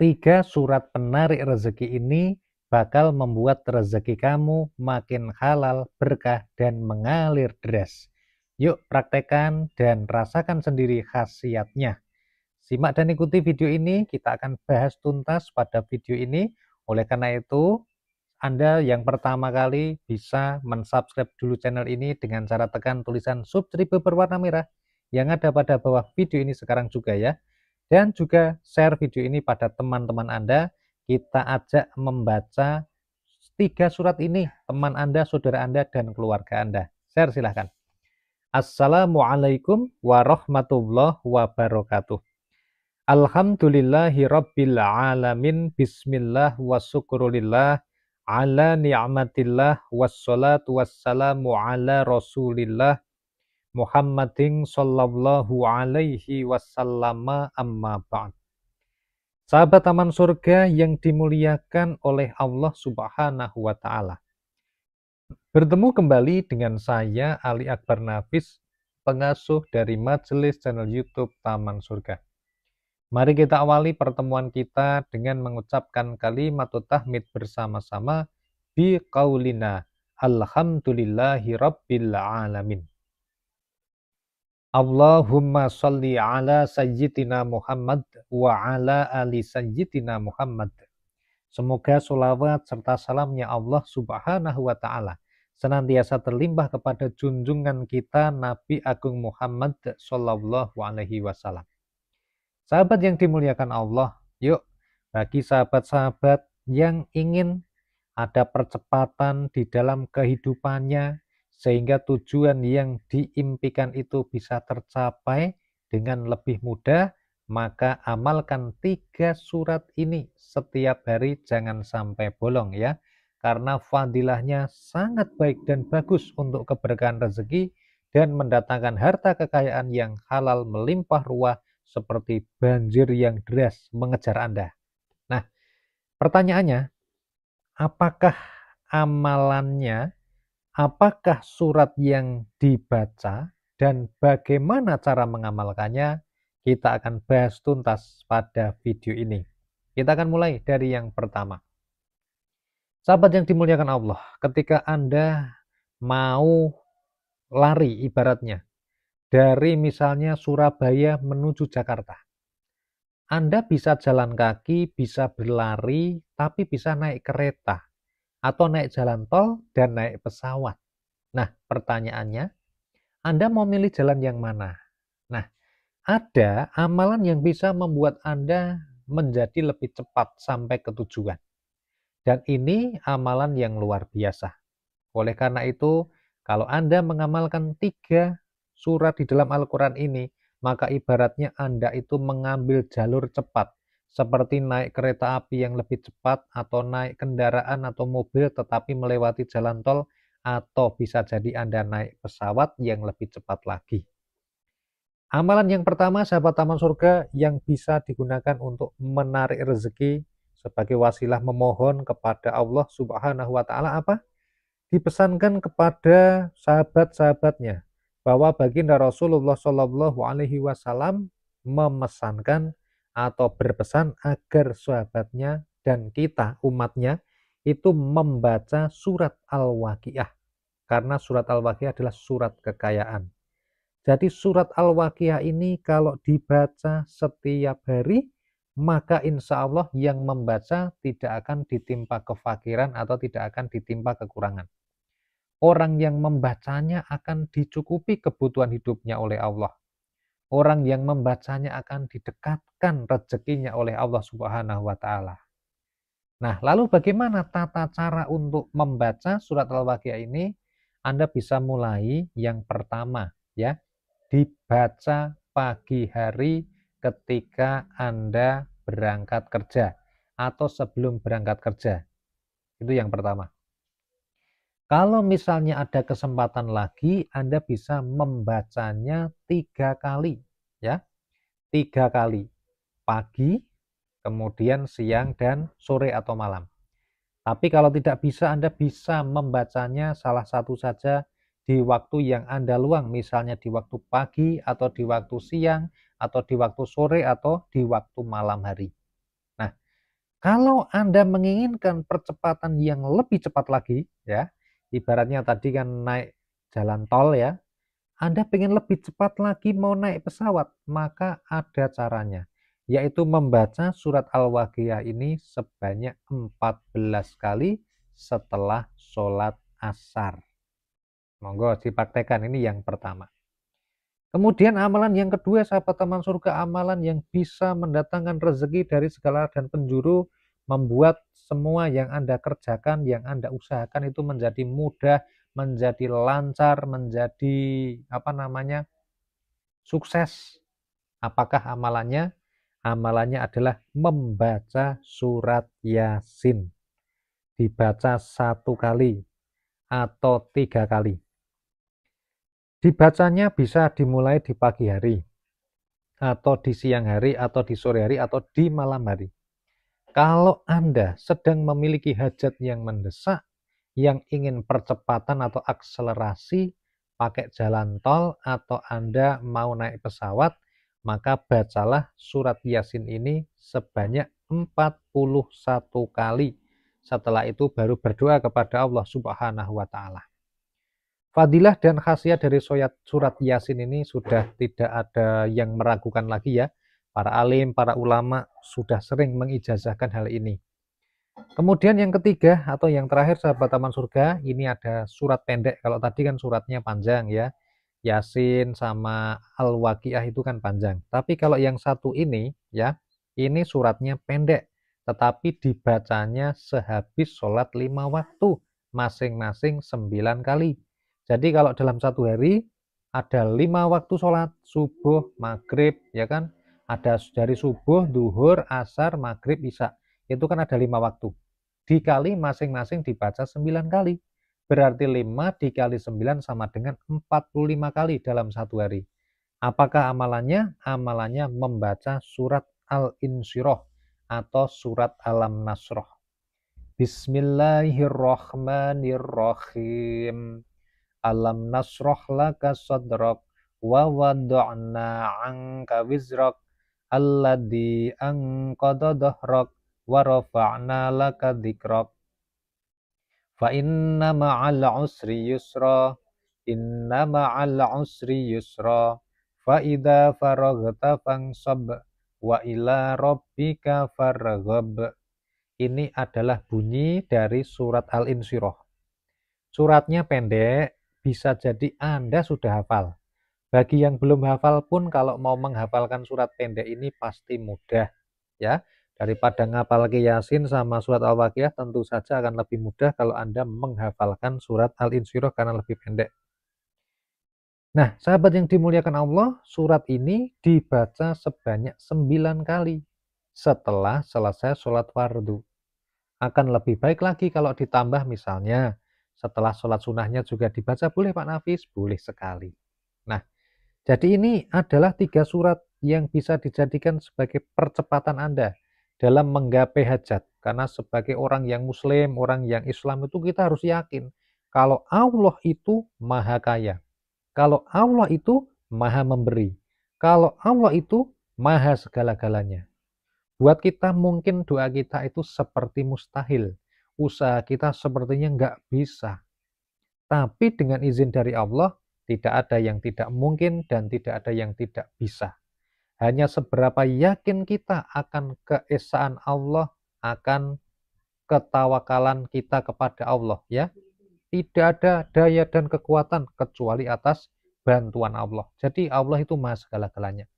Tiga surat penarik rezeki ini bakal membuat rezeki kamu makin halal, berkah, dan mengalir deras. Yuk praktekkan dan rasakan sendiri khasiatnya. Simak dan ikuti video ini, kita akan bahas tuntas pada video ini. Oleh karena itu, Anda yang pertama kali bisa mensubscribe dulu channel ini dengan cara tekan tulisan subscribe berwarna merah yang ada pada bawah video ini sekarang juga ya. Dan juga share video ini pada teman-teman Anda. Kita ajak membaca tiga surat ini, teman Anda, saudara Anda, dan keluarga Anda. Share silahkan. Assalamualaikum warahmatullahi wabarakatuh. Alhamdulillahi rabbil alamin. Bismillah wa syukurillah ala ni'matillah wassalatu wassalamu ala rasulillah Muhammadin sallallahu alaihi wasallam, amma ba'd. Sahabat taman surga yang dimuliakan oleh Allah Subhanahu wa taala. Bertemu kembali dengan saya Ali Akbar Nafis, pengasuh dari majelis channel YouTube Taman Surga. Mari kita awali pertemuan kita dengan mengucapkan kalimat tahmid bersama-sama bi qaulina alhamdulillahi rabbil alamin. Allahumma sholli ala sayyidina Muhammad wa ala ali sayyidina Muhammad. Semoga sholawat serta salamnya Allah Subhanahu wa ta'ala senantiasa terlimpah kepada junjungan kita Nabi Agung Muhammad Sallallahu Alaihi Wasallam. Sahabat yang dimuliakan Allah, yuk bagi sahabat-sahabat yang ingin ada percepatan di dalam kehidupannya, sehingga tujuan yang diimpikan itu bisa tercapai dengan lebih mudah, maka amalkan tiga surat ini setiap hari, jangan sampai bolong ya. Karena fadilahnya sangat baik dan bagus untuk keberkahan rezeki dan mendatangkan harta kekayaan yang halal melimpah ruah seperti banjir yang deras mengejar Anda. Nah, pertanyaannya, apakah amalannya? Apakah surat yang dibaca dan bagaimana cara mengamalkannya? Kita akan bahas tuntas pada video ini. Kita akan mulai dari yang pertama. Sahabat yang dimuliakan Allah, ketika Anda mau lari ibaratnya dari misalnya Surabaya menuju Jakarta, Anda bisa jalan kaki, bisa berlari, tapi bisa naik kereta atau naik jalan tol dan naik pesawat. Nah, pertanyaannya, Anda mau milih jalan yang mana? Nah, ada amalan yang bisa membuat Anda menjadi lebih cepat sampai ke tujuan. Dan ini amalan yang luar biasa. Oleh karena itu, kalau Anda mengamalkan tiga surat di dalam Al-Quran ini, maka ibaratnya Anda itu mengambil jalur cepat, seperti naik kereta api yang lebih cepat, atau naik kendaraan atau mobil tetapi melewati jalan tol, atau bisa jadi Anda naik pesawat yang lebih cepat lagi. Amalan yang pertama, sahabat taman surga, yang bisa digunakan untuk menarik rezeki sebagai wasilah memohon kepada Allah Subhanahu wa ta'ala apa? Dipesankan kepada sahabat-sahabatnya bahwa baginda Rasulullah Shallallahu Alaihi Wasallam memesankan atau berpesan agar sahabatnya dan kita umatnya itu membaca surat Al-Waqiah, karena surat Al-Waqiah adalah surat kekayaan. Jadi surat Al-Waqiah ini kalau dibaca setiap hari, maka insya Allah yang membaca tidak akan ditimpa kefakiran atau tidak akan ditimpa kekurangan. Orang yang membacanya akan dicukupi kebutuhan hidupnya oleh Allah. Orang yang membacanya akan didekatkan rezekinya oleh Allah Subhanahu wa ta'ala. Nah, lalu bagaimana tata cara untuk membaca surat Al-Waqiah ini? Anda bisa mulai yang pertama ya, dibaca pagi hari ketika Anda berangkat kerja atau sebelum berangkat kerja. Itu yang pertama. Kalau misalnya ada kesempatan lagi, Anda bisa membacanya 3 kali, ya, 3 kali, pagi, kemudian siang dan sore atau malam. Tapi kalau tidak bisa, Anda bisa membacanya salah satu saja di waktu yang Anda luang, misalnya di waktu pagi atau di waktu siang atau di waktu sore atau di waktu malam hari. Nah, Kalau Anda menginginkan percepatan yang lebih cepat lagi, ya, ibaratnya tadi kan naik jalan tol ya, Anda pengen lebih cepat lagi mau naik pesawat, maka ada caranya, yaitu membaca surat Al-Waqiah ini sebanyak 14 kali setelah sholat asar. Monggo dipraktekkan, ini yang pertama. Kemudian amalan yang kedua, sahabat teman surga, amalan yang bisa mendatangkan rezeki dari segala dan penjuru, membuat semua yang Anda kerjakan, yang Anda usahakan itu menjadi mudah, menjadi lancar, menjadi sukses. Apakah amalannya? Amalannya adalah membaca surat Yasin. Dibaca 1 kali atau 3 kali. Dibacanya bisa dimulai di pagi hari, atau di siang hari, atau di sore hari, atau di malam hari. Kalau Anda sedang memiliki hajat yang mendesak, yang ingin percepatan atau akselerasi, pakai jalan tol, atau Anda mau naik pesawat, maka bacalah surat Yasin ini sebanyak 41 kali. Setelah itu baru berdoa kepada Allah Subhanahu wa Ta'ala. Fadilah dan khasiat dari surat Yasin ini sudah tidak ada yang meragukan lagi ya. Para alim, para ulama sudah sering mengijazahkan hal ini. Kemudian yang ketiga atau yang terakhir sahabat taman surga, ini ada surat pendek. Kalau tadi kan suratnya panjang ya. Yasin sama Al-Waqiah itu kan panjang. Tapi kalau yang satu ini ya, ini suratnya pendek. Tetapi dibacanya sehabis sholat 5 waktu. Masing-masing 9 kali. Jadi kalau dalam satu hari ada 5 waktu sholat, subuh, maghrib, ya kan? Ada dari subuh, duhur, asar, maghrib, isya. Itu kan ada 5 waktu. Dikali masing-masing dibaca 9 kali. Berarti 5 dikali 9 sama dengan 45 kali dalam satu hari. Apakah amalannya? Amalannya membaca surat Al-Insyirah atau surat Alam-Nasrah. Bismillahirrahmanirrahim. Alam nasroh laka sadrak wa wada'na anka wizrak alladhi anqadha dhahrak wa rafa'na laka dhikrak fa inna ma'al usri yusra inna ma'al usri yusra fa idza faraghta fansab wa ila rabbika farghab. Ini adalah bunyi dari surat Al-Insyirah. Suratnya pendek, bisa jadi Anda sudah hafal. Bagi yang belum hafal pun kalau mau menghafalkan surat pendek ini pasti mudah ya. Daripada ngapal ke Yasin sama surat Al-Waqiah, tentu saja akan lebih mudah kalau Anda menghafalkan surat Al-Insyirah karena lebih pendek. Nah, sahabat yang dimuliakan Allah, surat ini dibaca sebanyak 9 kali setelah selesai sholat fardu. Akan lebih baik lagi kalau ditambah misalnya setelah sholat sunnahnya juga dibaca, boleh Pak Nafis? Boleh sekali. Nah, jadi ini adalah 3 surat yang bisa dijadikan sebagai percepatan Anda dalam menggapai hajat. Karena sebagai orang yang muslim, orang yang Islam itu kita harus yakin kalau Allah itu maha kaya. Kalau Allah itu maha memberi. Kalau Allah itu maha segala-galanya. Buat kita mungkin doa kita itu seperti mustahil. Usaha kita sepertinya nggak bisa. Tapi dengan izin dari Allah, tidak ada yang tidak mungkin dan tidak ada yang tidak bisa. Hanya seberapa yakin kita akan keesaan Allah, akan ketawakalan kita kepada Allah. Ya, tidak ada daya dan kekuatan kecuali atas bantuan Allah. Jadi Allah itu maha segala-galanya.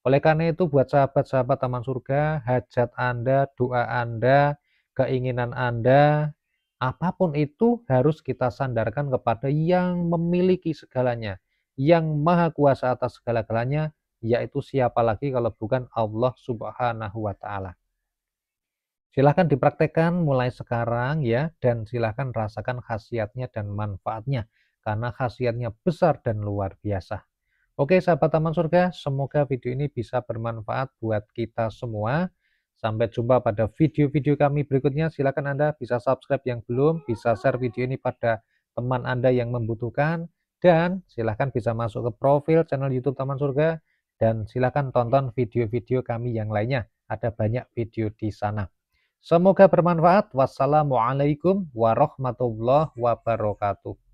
Oleh karena itu buat sahabat-sahabat taman surga, hajat Anda, doa Anda, keinginan Anda, apapun itu harus kita sandarkan kepada yang memiliki segalanya, yang maha kuasa atas segala-galanya, yaitu siapa lagi kalau bukan Allah Subhanahu wa Ta'ala. Silahkan dipraktekkan mulai sekarang ya, dan silahkan rasakan khasiatnya dan manfaatnya, karena khasiatnya besar dan luar biasa. Oke sahabat taman surga, semoga video ini bisa bermanfaat buat kita semua. Sampai jumpa pada video-video kami berikutnya. Silakan Anda bisa subscribe yang belum, bisa share video ini pada teman Anda yang membutuhkan. Dan silakan bisa masuk ke profil channel YouTube Taman Surga. Dan silakan tonton video-video kami yang lainnya. Ada banyak video di sana. Semoga bermanfaat. Wassalamualaikum warahmatullahi wabarakatuh.